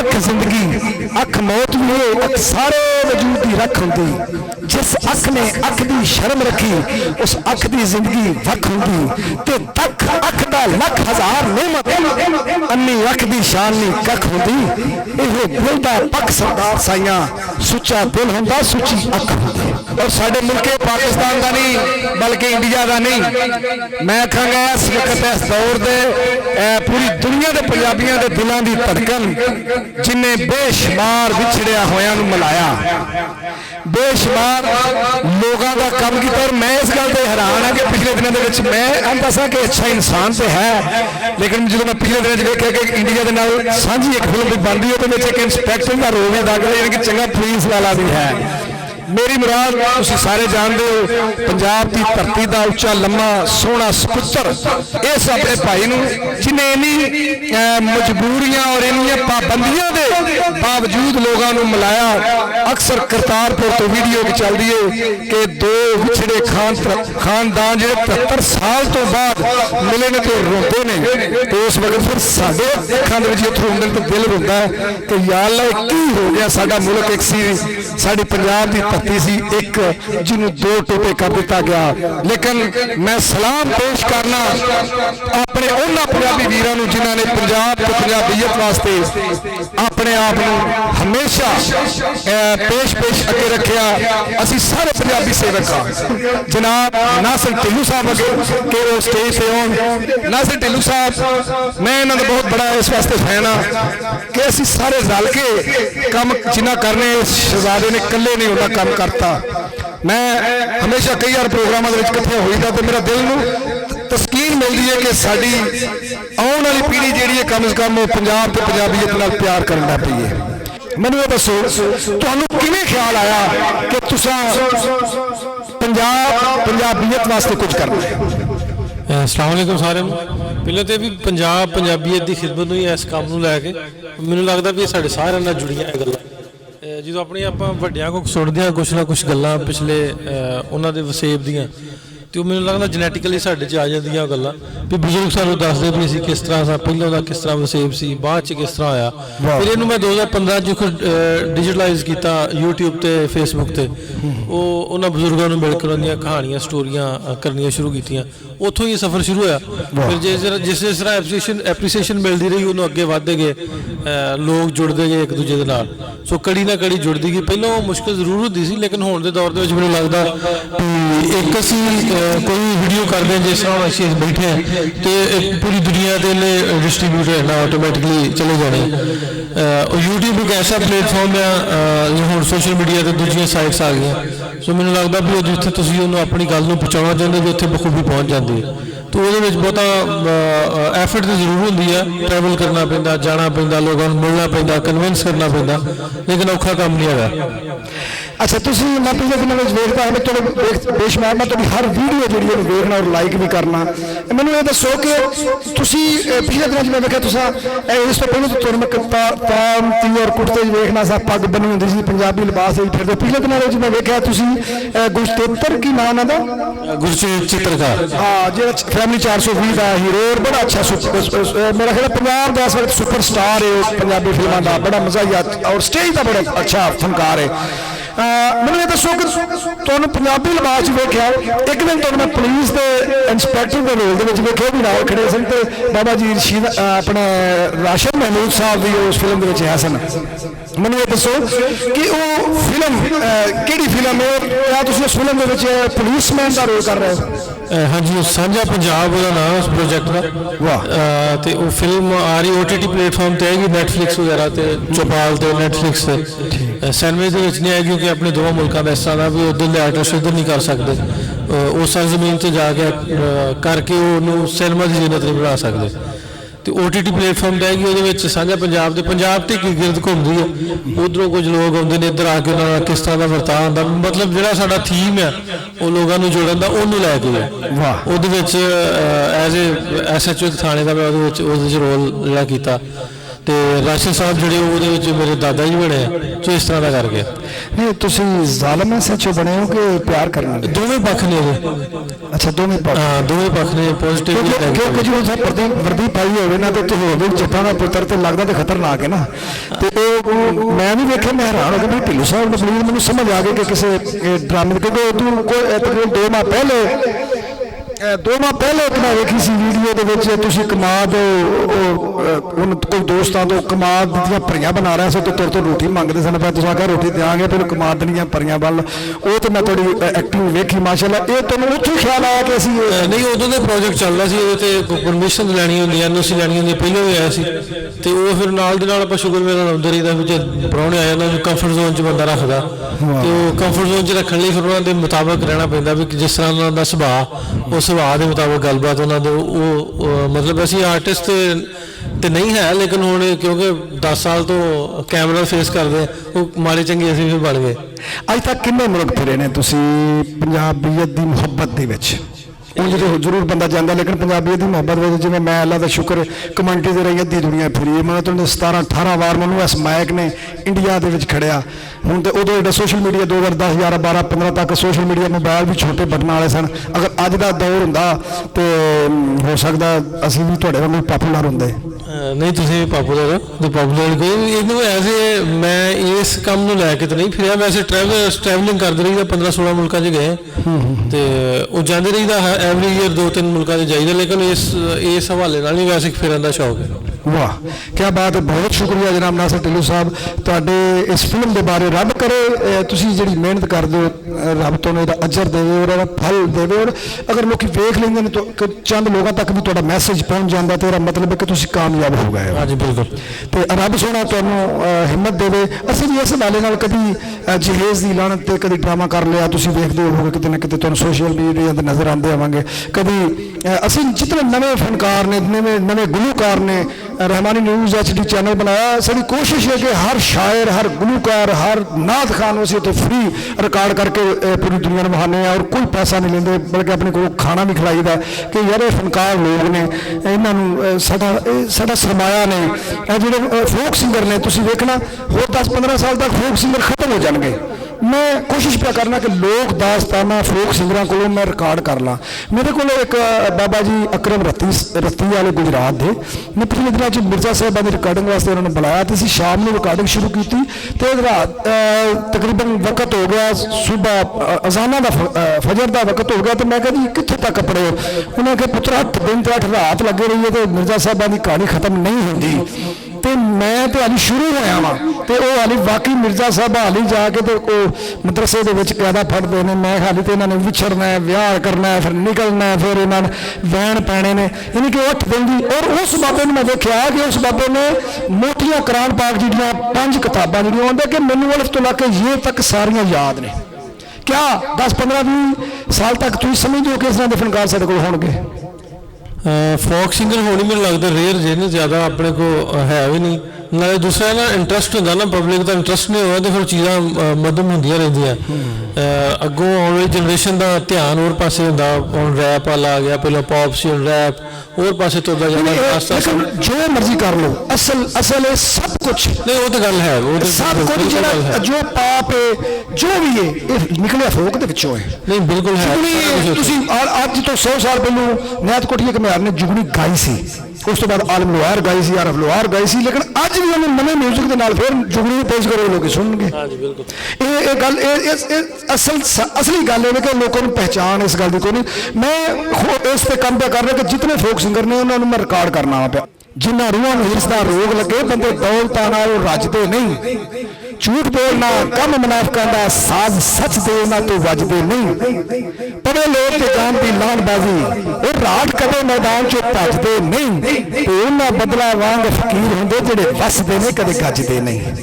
अख जिंदगी अख मौत भी हो, अख सारे वजूद की रख होंगी। जिस अख ने अख की शर्म रखी उस अख की जिंदगी वख होंगी। ते दख अख दा लख हजार नेमत अन्नी अख की शान नहीं कख होंगी। ये दिल दा पख सरदार साइया सुच्चा दिल होंदा सुची अख होंदी। और साडे मुल्के पाकिस्तान का नहीं बल्कि इंडिया का नहीं, मैं आखांगा इस वक्त इस दौर दे पूरी दुनिया के पंजाबियों के दिलों की धड़कन जिन्हें बेशुमार विछड़िया होया नूं मिलाया, बेशुमार लोगों का काम किया। और मैं इस गल से हैरान हाँ कि पिछले दिनों के मैं आंदा सा कि अच्छा इंसान तो है, लेकिन जो मैं पिछले दिनों वेख्या कि इंडिया के नाल सांझी एक फिल्म भी बनती है तो एक इंस्पैक्टर का रोल अदा कर यानी कि चंगा पुलिस वाला भी है। मेरी मुराद तुसीं सारे जानते हो पंजाब की धरती का उच्चा लम्मा सोहना सपुत्र इस अपने भाई नूं जिन्हें इन्नी मजबूरियां और इन्नियां पाबंदियां के बावजूद लोगों को मिलाया। अक्सर करतारपुर तो वीडियो भी चलती है कि दो विछड़े खानदान जो 73 साल तो बाद मिले ने तो रोते हैं। तो उस वक्त फिर साडे अखां दे विच रोंदे तो दिल रोंदा है कि या अल्लाह की हो गया। साडा मुल्क एक सी साडी पंजाब की धरती सी एक जिन्हों दो टोटे कर दिता गया। लेकिन मैं सलाम पेश करना अपने उन्होंने पंजाबी वीरों को जिन्होंने पंजाब तो पंजाबीयत वास्ते अपने आप को हमेशा पेश अगे रखा। असी सारे पंजाबी सेवक हाँ जनाब नासिर ढिल्लों साहब अगे कि वो स्टेज से आउण। नासिर ढिल्लों साहब मैं इन्होंने बहुत बड़ा इस वास्ते फैन हाँ कि असी सारे रल के काम जिन्ना करने शहजादे ने कल्ले नहीं उन्ना काम करता। मैं हमेशा कई बार प्रोग्रामों के इकट्ठे होईदा तो मेरा दिल नूं तस्कीन मिलती है कि साडी आने वाली पीढ़ी जिहड़ी है कम से कम वो पंजाब ते पंजाबीयत नाल प्यार करन लग पई है। मैनूं ये दसो तुहानूं किवें ख्याल आया कि तुसां पंजाबीयत वास्ते कुछ करना है? अस्सलाम वालेकुम सारे पहले तो भी पंजाब पंजाबीयत की खिदमत नूं इस काम नूं लैके मैनूं लगदा भी साडे सारिਆਂ ਨਾਲ जुड़ियां गल्लां जो अपनी आप ਵੱਡਿਆਂ को सुनते हैं कुछ ना कुछ गल्लां पिछले उन्होंने वसेब दियां तो मैनूं लगदा जनैटिकली साडे च आ जांदियां गल्लां भी बुजुर्ग सानूं दसदे भी असीं किस तरह सा पहलों दा किस तरह वसेब सी बाद च किस तरह होया। फिर इहनूं मैं 2015 च डिजिटलाइज किया यूट्यूब ते फेसबुक ते उन्हां बुजुर्गों नूं मिल के उन्हां दीयां कहानियां स्टोरियां करनियां शुरू कीतियां। उत्थों ही सफ़र शुरू होया। फिर जिस तरह एप्रीसीएशन मिलती रही उन्होंने अगे वधदे गए, लोग जुड़ते गए एक दूजे के नाल। सो कड़ी ना कड़ी जुड़ती गई। पहलों मुश्किल जरूर होती सी लेकिन हुण दे दौर दे विच मैनूं लगदा भी एक असीं कोई वीडियो करते हैं जिस तरह असीं बैठे हैं तो पूरी दुनिया के डिस्ट्रीब्यूट होना ऑटोमैटिकली चले जाने। यूट्यूब एक ऐसा प्लेटफॉर्म है जो हुण सोशल मीडिया ते दूजियां साइट्स आ गई। सो मैनूं लगदा भी जिथे तुसीं उन्होंने अपनी गल नूं पहुँचाउणा चाहुंदे जो उत्थे बखूबी पहुँच जाती है। तो वो बहुता एफर्ट तो जरूर होंगी है, ट्रैवल करना पैंदा, जाना पैंदा, लोगों को मिलना पैंदा, कन्विंस करना पैंदा, लेकिन औखा काम नहीं है। अच्छा तुसी मैं पिछले दिनों में देखता है चलो बेशुमार मैं तुहाडी हर वीडियो जी देखना और लाइक भी करना। मैनूं ये दसो कि तुसी पिछले दिनों मैं देखा तुसा इस तो पहले तो तुहानूं मैं ताम ती और कुर्ते देखना सा पग बनी होंदी सी पंजाबी लिबास फिरदे। पिछले दिनों में देखा तुसी गुरचेतर की नाम है गुरचेत चित्रकार हाँ जो फैमिली 420 का हीरो और बड़ा अच्छा मेरा ख्याल पंजाब का इस वक्त सुपर स्टार है पंजाबी फिल्मों का बड़ा मजा और स्टेज का बड़ा अच्छा फनकार है। मैंने ये दसो कि तुहानूं पंजाबी लिबास वेख्या एक दिन तुहानूं मैं पुलिस के इंस्पैक्टर के रोल के वेख्या भी नाल खड़े सन ते बाबा जी रशीद अपने राशिद महमूद साहब भी उस फिल्म के है सन। मैंने ये दसो कि वो फिल्म किहड़ी फिल्म है क्या तुसीं उस फिल्म के पुलिसमैन का रोल कर रहे हो? हाँ जी सांझा पंजाब का नाम उस प्रोजेक्ट का। वाह तो वो फिल्म आ रही OTT प्लेटफॉर्म पर आएगी नैटफ्लिक्स वगैरह तो चौपाल तो नैटफ्लिक्स से सैनवेज नहीं आएगी कि अपने दोनों मुल्कों का इस तरह भी उधर ले आर्टिस्ट इधर नहीं कर सकते उस सरजमीन से जाके करके वो सिनेमा की जीनत नहीं बना सकते। तो OTT प्लेटफॉर्म पर आएगी वो सांझा पंजाब के पंजाब तो गिरद घूमती है उधरों कुछ लोग आते हैं इधर आके उन्होंने किस तरह का वरताव होंगे मतलब जो साडा थीम है वो लोगों को जोड़न का उन्होंने लैके वाह वो एज ए SHO थाने का मैं रोल जोड़ा किया ਤੇ ਰਾਸ਼ਦ ਸਾਹਿਬ ਜਿਹੜੇ ਉਹਦੇ ਵਿੱਚ ਮੇਰੇ ਦਾਦਾ ਜੀ ਬਣੇ ਆ, ਸੋ ਇਸ ਤਰ੍ਹਾਂ ਦਾ ਕਰ ਗਿਆ। ਨਹੀਂ ਤੁਸੀਂ ਜ਼ਾਲਮ ਐਸਐਚਓ ਬਣੇ ਹੋ ਕਿ ਪਿਆਰ ਕਰਨ ਵਾਲੇ? ਦੋਵੇਂ ਪੱਖ ਨੇ ਇਹਦੇ। ਅੱਛਾ ਦੋਵੇਂ ਪੱਖ। ਹਾਂ ਦੋਵੇਂ ਪੱਖ ਨੇ, ਪੋਜ਼ਿਟਿਵ ਵੀ ਕਿਉਂਕਿ ਜਦੋਂ ਸਭ ਵਰਦੀ ਪਾਈ ਹੋਵੇ ਨਾ ਤੇ ਹੋਵੇ ਜੱਟਾਂ ਦਾ ਪੁੱਤਰ ਤੇ ਲੱਗਦਾ ਤੇ ਖਤਰਨਾਕ ਹੈ ਨਾ। ਤੇ ਉਹ ਮੈਂ ਵੀ ਵੇਖਿਆ, ਮੈਂ ਹੈਰਾਨ ਹੋ ਗਿਆ ਵੀ ਢਿੱਲੋਂ ਸਾਹਿਬ ਨੂੰ ਪਲੀਜ਼ ਮੈਨੂੰ ਸਮਝ ਆ ਗਈ ਕਿ ਕਿਸੇ ਡਰਾਮੇ ਕਿਉਂਕਿ ਉਦੋਂ ਕੋਈ ਤਕਰੀਬਨ 2 ਮਾਹ ਪਹਿਲੇ ਇੱਕ ਮੈਂ ਵੇਖੀ ਸੀ ਵੀਡੀਓ ਦੇ ਵਿੱਚ ਤੁਸੀਂ ਕਮਾਦ ਉਹ ਕੋਈ ਦੋਸਤਾਂ ਤੋਂ ਕਮਾਦ ਦੀਆਂ ਭਰੀਆਂ ਬਣਾ ਰਿਹਾ ਸੀ ਤੇ ਤੁਰ ਤੋਂ ਰੋਟੀ ਮੰਗਦੇ ਸਨ, ਫਿਰ ਤੁਸੀਂ ਆਖਿਆ ਰੋਟੀ ਦਿਆਂਗੇ, ਫਿਰ ਕਮਾਦ ਦੀਆਂ ਭਰੀਆਂ ਵੱਲ ਉਹ ਤੇ ਮੈਂ ਤੁਹਾਡੀ ਐਕਟਿੰਗ ਵੇਖੀ ਮਾਸ਼ਾਅੱਲਾ। ਇਹ ਤੁਹਾਨੂੰ ਉੱਥੋਂ ਖਿਆਲ ਆਇਆ ਕਿ ਅਸੀਂ ਨਹੀਂ, ਉਦੋਂ ਦੇ ਪ੍ਰੋਜੈਕਟ ਚੱਲਦਾ ਸੀ, ਉਹਦੇ ਤੇ ਪਰਮਿਸ਼ਨ ਲੈਣੀ ਹੁੰਦੀ, NOC ਲੈਣੀ ਹੁੰਦੀ, ਪਹਿਲਾਂ ਵੀ ਆਇਆ ਸੀ ਤੇ ਉਹ ਫਿਰ ਨਾਲ ਦੇ ਨਾਲ ਆਪਾਂ ਸ਼ੁਕਰ ਮੇਰਾ ਆਉਂਦੇ ਰਹੀਦਾ ਵਿੱਚ ਪ੍ਰਾਹੁਣੇ ਆ ਜਾਂਦਾ, ਕੰਫਰਟ ਜ਼ੋਨ 'ਚ ਬੰਦਾ ਰੱਖਦਾ ਤੇ ਉਹ ਕੰਫਰਟ ਜ਼ੋਨ 'ਚ ਰੱਖਣ ਲਈ ਫਿਰ ਉਹਨਾਂ ਦੇ ਮੁਤਾਬਕ ਰਹਿਣਾ ਪੈਂਦਾ ਵੀ ਜਿਸ ਤਰ੍ਹਾਂ ਉਹਨਾਂ ਦਾ ਸੁਭਾਅ, ਉਹ ਸੁਭਾਅ ਦੇ ਮੁਤਾਬਕ ਗੱਲਬਾਤ ਉਹਨਾਂ ਦੇ ਉਹ ਮਤਲਬ ਅਸੀਂ ਆਰਟਿਸਟ ਤੇ ਨਹੀਂ ਹੈ, ਲੇਕਿਨ ਹੁਣ ਕਿਉਂਕਿ 10 ਸਾਲ ਤੋਂ ਕੈਮਰਾ ਫੇਸ ਕਰਦੇ ਉਹ ਮਾੜੇ ਚੰਗੇ ਅਸੀਂ ਫਿਰ ਬਣ ਗਏ। ਅੱਜ ਤੱਕ ਕਿੰਨੇ ਮੁਲਕ ਫਿਰੇ ਨੇ ਤੁਸੀਂ ਪੰਜਾਬੀਅਤ ਦੀ ਮੁਹੱਬਤ ਦੇ ਵਿੱਚ? ਉਹ ਜਦੋਂ ਜ਼ਰੂਰ ਬੰਦਾ ਜਾਂਦਾ, ਲੇਕਿਨ ਪੰਜਾਬੀਅਤ ਦੀ ਮੁਹੱਬਤ ਵਿੱਚ ਜਿਵੇਂ ਮੈਂ ਅੱਲਾ ਦਾ ਸ਼ੁਕਰ ਕਮਿਊਨਿਟੀ ਦੇ ਰਹੀ ਅੱਧੀ ਦੁਨੀਆ ਫਿਰੀ, ਮੈਂ ਤੁਹਾਨੂੰ 17-18 ਵਾਰ ਮੈਨੂੰ ਇਸ ਮਾਇਕ ਨੇ ਇੰਡੀਆ ਦੇ ਵਿੱਚ ਖੜਿਆ। ਹੁਣ ਤੇ ਉਦੋਂ ਜਿਹੜਾ ਸੋਸ਼ਲ ਮੀਡੀਆ 2010, 11, 12, 15 ਤੱਕ ਸੋਸ਼ਲ ਮੀਡੀਆ ਮੋਬਾਈਲ ਵੀ ਛੋਟੇ ਬਟਨਾਂ ਵਾਲੇ ਸਨ। ਅਗਰ ਅੱਜ ਦਾ ਦੌਰ ਹੁੰਦਾ ਤੇ ਹੋ ਸਕਦਾ ਅਸੀਂ ਵੀ ਤੁਹਾਡੇ ਵਾਂਗੂ ਪਾਪੂਲਰ ਹੁੰਦੇ। ਨਹੀਂ ਤੁਸੀਂ ਪਾਪੂਲਰ ਤੇ ਪਾਪੂਲਰ ਕੋਈ ਇਹਨੂੰ ਐਸੇ ਮੈਂ ਇਸ ਕੰਮ ਨੂੰ ਲੈ ਕੇ ਤਾਂ ਨਹੀਂ ਫਿਰਿਆ, ਵੈਸੇ ਟਰੈਵਲਿੰਗ ਕਰਦੇ ਰਹੀਦਾ, 15-16 ਮੁਲਕਾਂ 'ਚ ਗਏ ਤੇ ਉਹ ਜਾਂਦੇ ਰਹੀਦਾ ਐਵਰੀ ਈਅਰ 2-3 ਮੁਲਕਾਂ 'ਚ ਜਾਈਦਾ, ਲੇਕਿਨ ਇਸ ਹਵਾਲੇ ਨਾਲ ਨਹੀਂ ਵੈਸੇ ਫਿਰਨ ਦਾ ਸ਼ੌਕ ਹੈ। ਵਾਹ ਕੀ ਬਾਤ ਹੈ, ਬਹੁਤ ਸ਼ੁਕਰੀਆ ਜਨਾਬ ਨਾਸਰ ਢਿੱਲੋਂ ਸਾਹਿਬ ਤੁਹਾਡੇ ਇਸ ਫਿਲਮ ਦੇ ਬਾਰੇ। ਰੱਬ ਕਰੇ ਤੁਸੀਂ ਜਿਹੜੀ ਮਿਹਨਤ ਕਰਦੇ ਹੋ ਰੱਬ ਤੁਹਾਨੂੰ ਇਹਦਾ ਅਜਰ ਦੇਵੇ ਔਰ ਇਹਦਾ ਫਲ ਦੇਵੇ, ਔਰ ਅਗਰ ਲੋਕੀ ਵੇਖ ਲੈਂਦੇ ਨੇ ਤਾਂ ਚੰਦ ਲੋਕਾਂ ਤੱਕ ਵੀ ਤੁਹਾਡਾ ਮੈਸੇਜ ਪਹੁੰਚ ਜਾਂਦਾ ਤੇ ਇਹਦਾ ਮਤਲਬ ਹੈ ਕਿ ਤੁਸੀਂ ਕਾਮਯਾਬ ਹੋ ਗਏ ਹੋ। ਹਾਂਜੀ ਬਿਲਕੁਲ। ਤੇ ਰੱਬ ਸੋਹਣਾ ਤੁਹਾਨੂੰ ਹਿੰਮਤ ਦੇਵੇ। ਅਸੀਂ ਵੀ ਇਸ ਹਵਾਲੇ ਨਾਲ ਕਦੀ ਜਹੇਜ਼ ਦੀ ਲਾਹਨਤ ਤੇ ਕਦੀ ਡਰਾਮਾ ਕਰ ਲਿਆ, ਤੁਸੀਂ ਵੇਖਦੇ ਹੋਵੋਗੇ ਕਿਤੇ ਨਾ ਕਿਤੇ ਤੁਹਾਨੂੰ ਸੋਸ਼ਲ ਮੀਡੀਆ ਤੇ ਨਜ਼ਰ ਆਉਂਦੇ ਆਵਾਂਗੇ। ਕਦੀ ਅਸੀਂ ਜਿਤਨੇ ਨਵੇਂ ਫਨਕਾਰ ਨੇ, ਨਵੇਂ ਗੁਲੂਕਾਰ ਨੇ, रहमानी न्यूज़ HD चैनल बनाया, साड़ी कोशिश है कि हर शायर, हर गुलूकार, हर नात खान उसे तो फ्री रिकॉर्ड करके पूरी दुनिया में बहाने और कोई पैसा नहीं लेंगे, बल्कि अपने को खाना भी खिलाईदा कि यार फनकार लोग ने इन्होंने साडा सरमाया ने जो फोक सिंगर ने तुसीं देखना होर 10-15 साल तक फोक सिंगर खत्म हो जाएंगे। मैं कोशिश पे करना कि लोक दास्ताना फोक सिंगर को मैं रिकॉर्ड कर ला। मेरे को एक बाबा जी अकरम रत्ती वाले गुजरात के, मैं पिछले दिनों में मिर्जा साहबा की रिकॉर्डिंग वास्ते उन्होंने बुलाया तो शाम में रिकॉर्डिंग शुरू की तो रात तकरीबन वक्त हो गया, सुबह अजाना का फजर का वक्त हो गया तो मैं कहा जी कितों तक कपड़े हो? उन्होंने कहा पुत्रा 8 दिन तो 8 रात लगे रही है तो मिर्जा साहबा की कहानी खत्म नहीं होती। तो मैं तो हाली शुरू होया वा तो वो हाली वाकई मिर्जा साहब हाली जाके तो मदरसे के कैदा फटते हैं। मैं हाली तो इन्होंने विछड़ना है, ब्याह करना है, फिर निकलना है, फिर इन्होंने वैन पैने ने, यानी कि 8 दिन की। और उस बाबे ने मैं देखा कि उस बाबे ने मोटियां कुरान पाक जी 5 किताबां जी आते कि मैनू अलिफ तो लैके ये तक सारियां याद ने। क्या 10-15-20 साल तक तुम समझते हो कि इस तरह के फनकार साढ़े को होंगे? फोक सिंगर होनी मेरे लगता रेयर जे ने, ज़्यादा अपने को है भी नहीं। नाले दूसरा ना इंटरस्ट होंगे ना, पब्लिक का इंटरस्ट नहीं होगा तो फिर चीज़ां मध्यम होंदियां रहंदियां। अगों आने वाली जनरेशन का ध्यान और पासे होंदा, हुण रैप वाला आ गया, पहले पॉप सी, हुण रैप और पासे तुरदा जांदा। जो मर्जी कर लो, असल है सब कुछ नहीं, वो तो गल है, वो तो सब कुछ जो पाप है जो भी है ये निकलिया फोक दे विचों है। नहीं बिल्कुल है। अज तो 100 साल पहलू नैत कोठिया कमियार ने जुगनी गाई सी, उस तो बाद आलम लोहार गाई सी, आरफ लोहार गाई सी, लेकिन अज भी उन्होंने नवे म्यूजिक के नाल फिर जुगनी पेश करो लोग सुनगे। ये गल असली गल है कि लोगों को पहचान इस गल की कोई नहीं। मैं इस पे काम पे कर रहा कि जितने फोक सिंगर ने उन्होंने मैं रिकॉर्ड करना पे, जिन्ना रूहां नूं हिरस दा रोग लगे, बंदे दौलतां नाल रजदे नहीं, झूठ बोलना कम मुनाफिकां दा साज सच दे ना तो वजदे नहीं, पढ़े लोग ते जान दी लानबाजी और रात कदे मैदान चो भजदे नहीं, ते उन्हां बदला वांग फकीर हुंदे जिहड़े वसदे ने कदे गजदे नहीं।